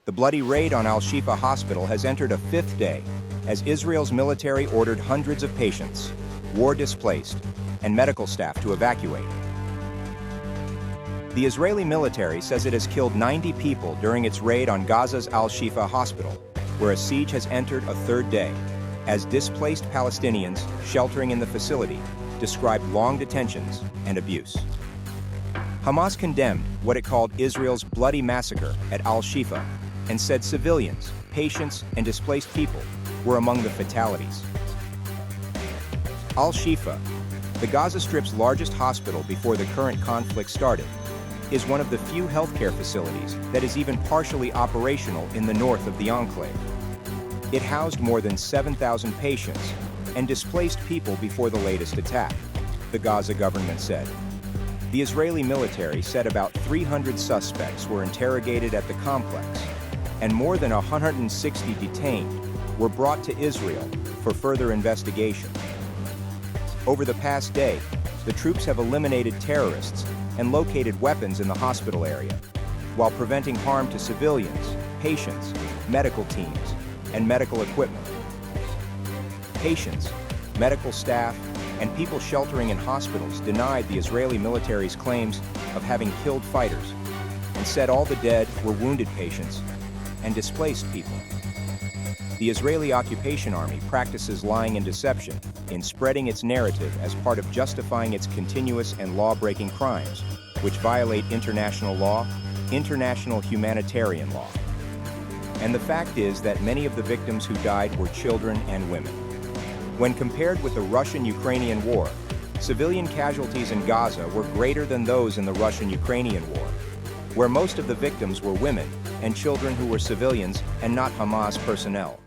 The bloody raid on Al-Shifa hospital has entered a fifth day as Israel's military ordered hundreds of patients, war-displaced, and medical staff to evacuate. The Israeli military says it has killed 90 people during its raid on Gaza's Al-Shifa hospital, where a siege has entered a third day, as displaced Palestinians sheltering in the facility described long detentions and abuse. Hamas condemned what it called Israel's bloody massacre at Al-Shifa and said civilians, patients, and displaced people were among the fatalities. Al-Shifa, the Gaza Strip's largest hospital before the current conflict started, is one of the few healthcare facilities that is even partially operational in the north of the enclave. It housed more than 7,000 patients and displaced people before the latest attack, the Gaza government said. The Israeli military said about 300 suspects were interrogated at the complex, and more than 160 detained were brought to Israel for further investigation. Over the past day, the troops have eliminated terrorists and located weapons in the hospital area, while preventing harm to civilians, patients, medical teams, and medical equipment. Patients, medical staff, and people sheltering in hospitals denied the Israeli military's claims of having killed fighters and said all the dead were wounded patients and displaced people. The Israeli occupation army practices lying and deception in spreading its narrative as part of justifying its continuous and law-breaking crimes, which violate international law, international humanitarian law. And the fact is that many of the victims who died were children and women. When compared with the Russian-Ukrainian war, civilian casualties in Gaza were greater than those in the Russian-Ukrainian war, where most of the victims were women and children who were civilians and not Hamas personnel.